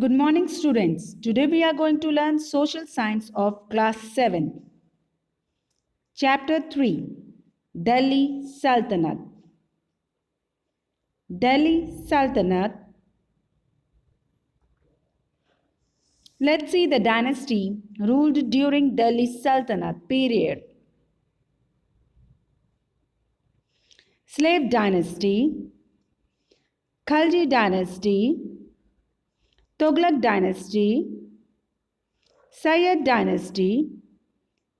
Good morning, students. Today we are going to learn Social Science of Class 7. Chapter 3 Delhi Sultanate. Delhi Sultanate. Let's see the dynasty ruled during Delhi Sultanate period. Slave Dynasty, Khalji Dynasty, Tughlaq Dynasty, Sayyid Dynasty,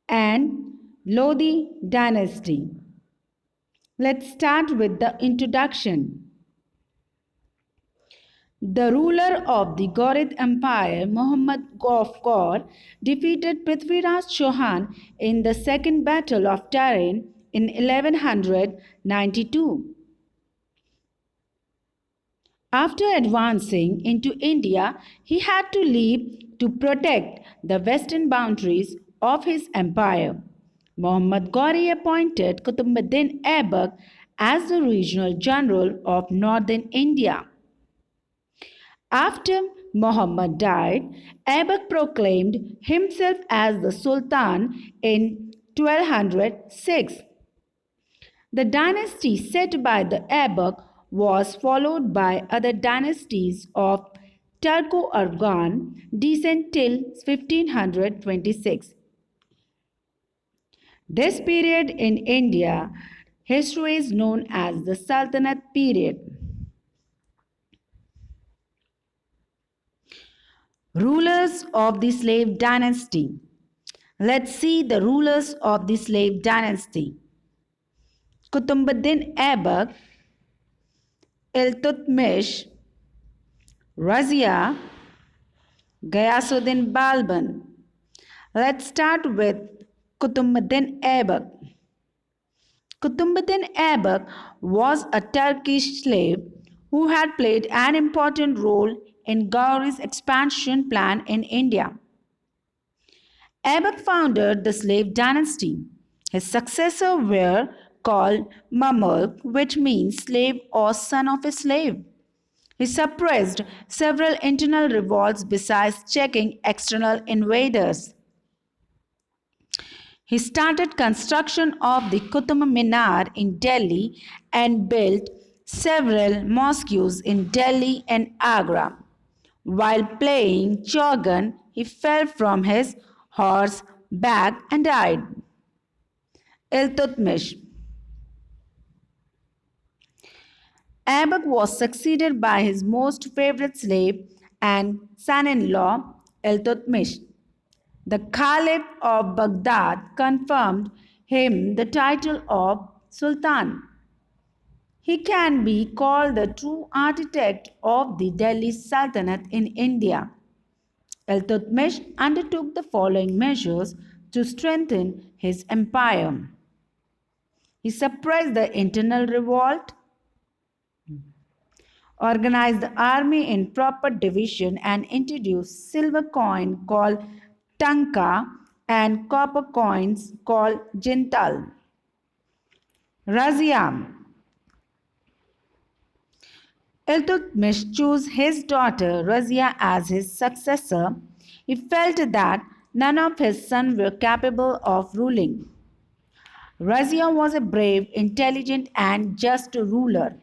and Lodi Dynasty. Let's start with the introduction. The ruler of the Ghurid Empire, Muhammad of Ghor, defeated Prithviraj Chauhan in the Second Battle of Tarin in 1192. After advancing into India, he had to leave to protect the western boundaries of his empire. Muhammad Ghori appointed Qutbuddin Aibak as the regional general of northern India. After Muhammad died, Aibak proclaimed himself as the Sultan in 1206. The dynasty set by the Aibak was followed by other dynasties of Turco-Afghan descent till 1526. This period in India history is known as the Sultanate period. Rulers of the slave dynasty. Let's see the rulers of the slave dynasty. Qutbuddin Aibak, Iltutmish, Razia, Ghayasuddin Balban. Let's start with Qutbuddin Aibak. Qutbuddin Aibak was a Turkish slave who had played an important role in Ghori's expansion plan in India. Aibak founded the slave dynasty. His successors were called Mamluk, which means slave or son of a slave. He suppressed several internal revolts besides checking external invaders. He started construction of the Qutb Minar in Delhi and built several mosques in Delhi and Agra. While playing Chogan, he fell from his horse back and died. Iltutmish. Aibak was succeeded by his most favorite slave and son-in-law, Iltutmish. The Caliph of Baghdad confirmed him the title of Sultan. He can be called the true architect of the Delhi Sultanate in India. Iltutmish undertook the following measures to strengthen his empire. He suppressed the internal revolt, organized the army in proper division, and introduced silver coin called tanka and copper coins called jintal. Razia. Iltutmish chose his daughter Razia as his successor. He felt that none of his sons were capable of ruling. Razia was a brave, intelligent, and just ruler.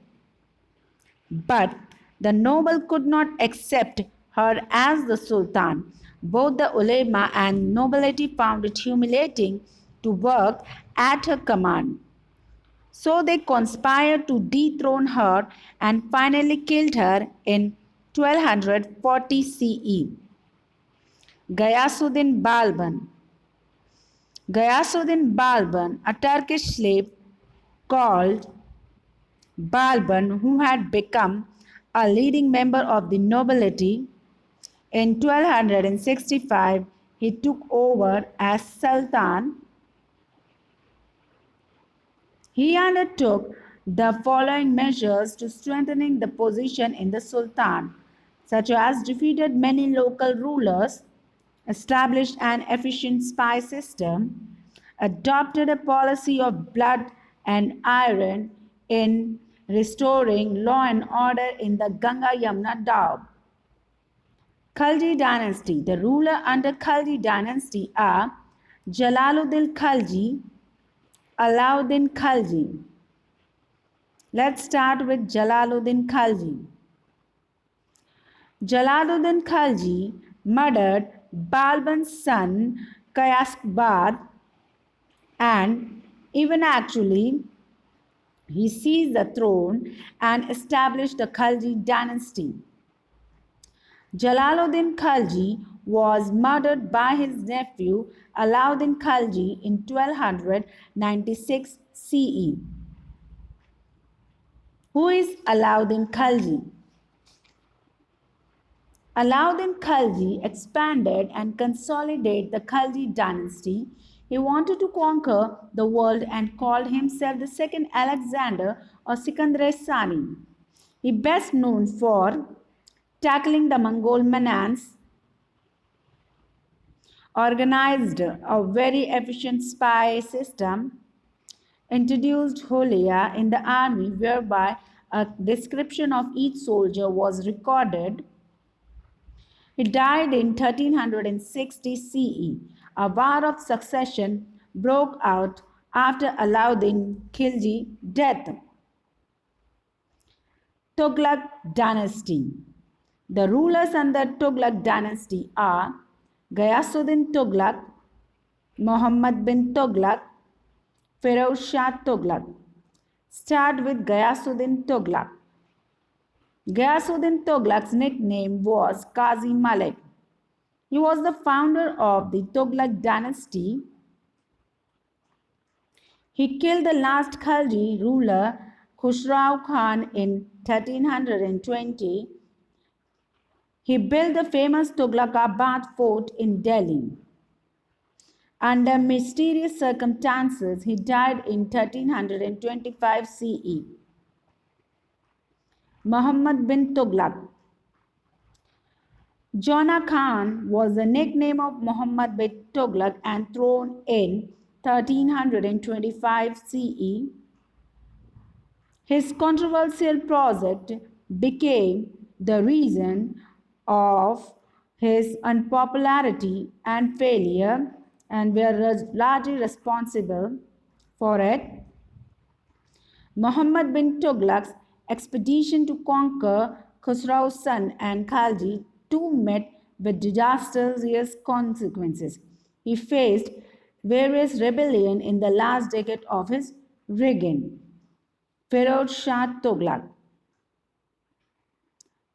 But the noble could not accept her as the sultan. Both the ulema and nobility found it humiliating to work at her command. So they conspired to dethrone her and finally killed her in 1240 CE. Ghayasuddin Balban. Ghayasuddin Balban, a Turkish slave called Balban, who had become a leading member of the nobility, in 1265 he took over as Sultan. He undertook the following measures to strengthening the position in the Sultan, such as defeated many local rulers, established an efficient spy system, adopted a policy of blood and iron in restoring law and order in the Ganga Yamuna Doab. Khalji dynasty. The ruler under Khalji dynasty are Jalaluddin Khalji, Alauddin Khalji. Let's start with Jalaluddin Khalji. Jalaluddin Khalji murdered Balban's son Qayaskbad, and even actually he seized the throne and established the Khalji dynasty. Jalaluddin Khalji was murdered by his nephew Alauddin Khalji in 1296 CE. Who is Alauddin Khalji? Alauddin Khalji expanded and consolidated the Khalji dynasty. He wanted to conquer the world and called himself the second Alexander or Sikandar Sani. He best known for tackling the Mongol menace, organized a very efficient spy system, introduced Hulia in the army whereby a description of each soldier was recorded. He died in 1360 CE. A war of succession broke out after Alauddin Khilji's death. Tughlaq dynasty. The rulers under Tughlaq dynasty are Ghayasuddin Tughlaq, Muhammad bin Tughlaq, Feroz Shah Tughlaq. Start with Ghayasuddin Tughlaq. Ghayasuddin Tughlaq's nickname was Qazi Malik. He was the founder of the Tughlaq dynasty. He killed the last Khalji ruler Khusrau Khan in 1320. He built the famous Tughlaqabad fort in Delhi. Under mysterious circumstances, he died in 1325 CE. Muhammad bin Tughlaq. Jona Khan was the nickname of Muhammad bin Tughlaq and throne in 1325 CE. His controversial project became the reason of his unpopularity and failure, and were largely responsible for it. Muhammad bin Tughlaq's expedition to conquer Khusrau's son and Khalji too met with disastrous consequences. He faced various rebellions in the last decade of his reign. Feroz Shah Tughlaq.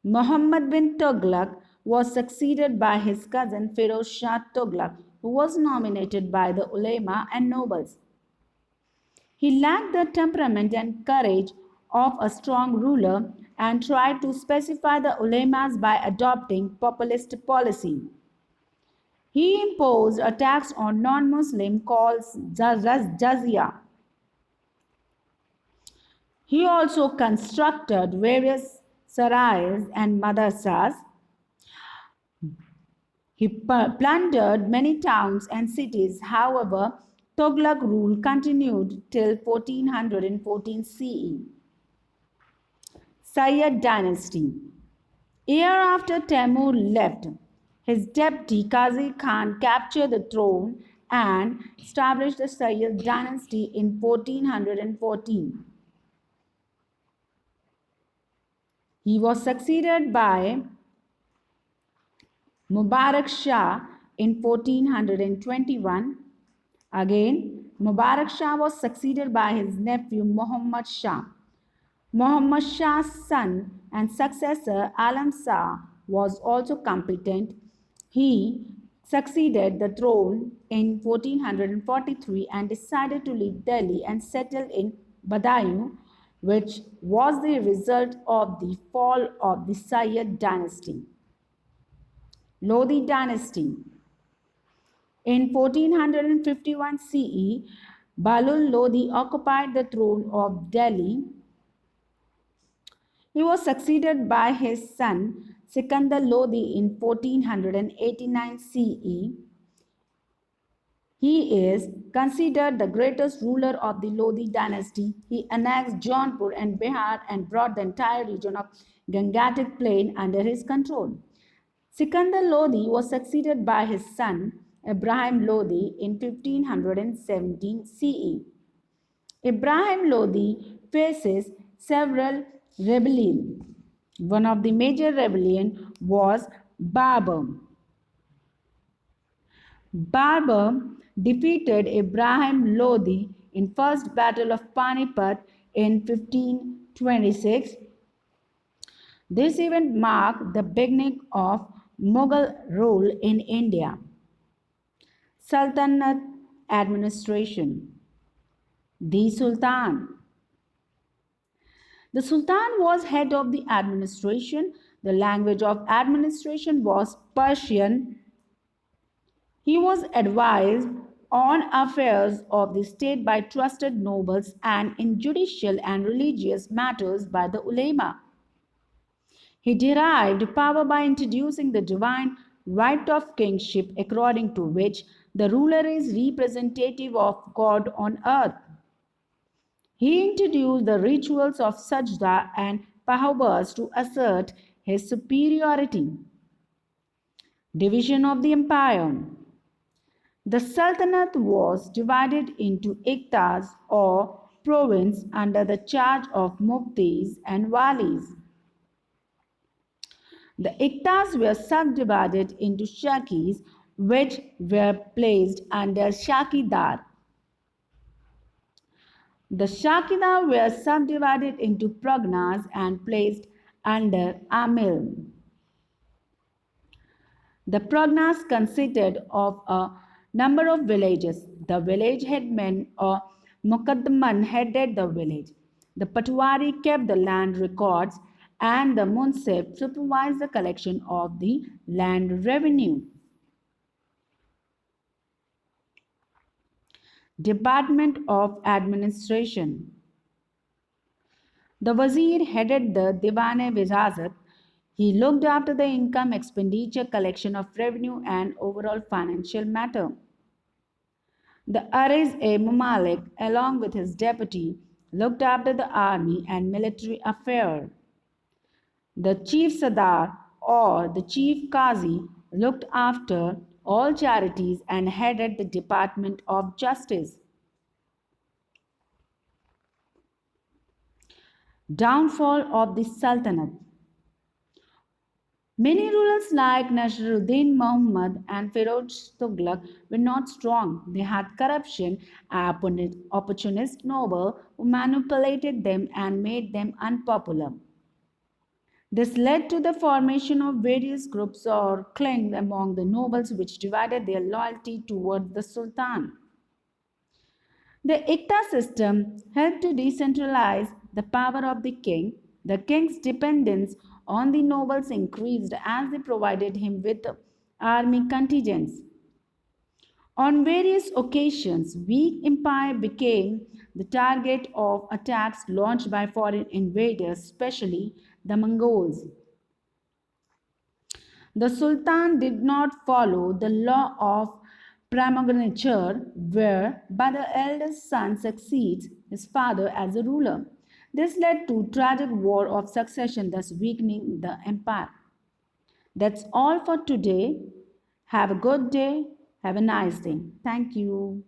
Muhammad bin Tughlaq was succeeded by his cousin Feroz Shah Tughlaq, who was nominated by the ulema and nobles. He lacked the temperament and courage of a strong ruler and tried to specify the ulemas by adopting populist policy. He imposed a tax on non-Muslim called jazya. He also constructed various sarais and madrasas. He plundered many towns and cities. However, Tughlaq rule continued till 1414 CE. Sayyid dynasty. Year after Temur left, his deputy Qazi Khan captured the throne and established the Sayyid dynasty in 1414. He was succeeded by Mubarak Shah in 1421. Again, Mubarak Shah was succeeded by his nephew Muhammad Shah. Muhammad Shah's son and successor Alam Shah was also competent. He succeeded the throne in 1443 and decided to leave Delhi and settle in Badaयूं, which was the result of the fall of the Sayyid dynasty. Lodi dynasty. In 1451 CE, Balul Lodi occupied the throne of Delhi. He was succeeded by his son Sikandar Lodi in 1489 CE. He is considered the greatest ruler of the Lodi dynasty. He annexed Jaunpur and Bihar and brought the entire region of Gangetic Plain under his control. Sikandar Lodi was succeeded by his son Ibrahim Lodi in 1517 CE. Ibrahim Lodi faces several rebellions. One of the major rebellions was Babur. Babur defeated Ibrahim Lodi in First Battle of Panipat in 1526. This event marked the beginning of Mughal rule in India. Sultanate administration. The Sultan. The Sultan was head of the administration. The language of administration was Persian. He was advised on affairs of the state by trusted nobles and in judicial and religious matters by the ulema. He derived power by introducing the divine right of kingship, according to which the ruler is representative of God on earth. He introduced the rituals of sajda and pahabas to assert his superiority. Division of the empire. The Sultanate was divided into iktas or province under the charge of muftis and walis. The iktas were subdivided into shakis, which were placed under shakidar. The shakidar were subdivided into pragnas and placed under amil. The pragnas consisted of a number of villages. The village headman or muqaddaman headed the village. The patwari kept the land records and the munsif supervised the collection of the land revenue. Department of Administration. The Wazir headed the Diwan-e Wizazat. He looked after the income, expenditure, collection of revenue, and overall financial matter. The Ariz-e-Mamalik, along with his deputy, looked after the army and military affairs. The Chief Sadar or the Chief Qazi looked after all charities and headed the Department of Justice. Downfall of the Sultanate. Many rulers like Nasruddin Muhammad and Feroz Tughlaq were not strong. They had corruption, opportunist nobles who manipulated them and made them unpopular. This led to the formation of various groups or clans among the nobles which divided their loyalty towards the Sultan. The Ikta system helped to decentralize the power of the king. The king's dependence on the nobles increased as they provided him with army contingents. On various occasions, weak empire became the target of attacks launched by foreign invaders, especially the Mongols. The Sultan did not follow the law of primogeniture, whereby the eldest son succeeds his father as a ruler. This led to tragic war of succession, thus weakening the empire. That's all for today. Have a good day. Have a nice day. Thank you.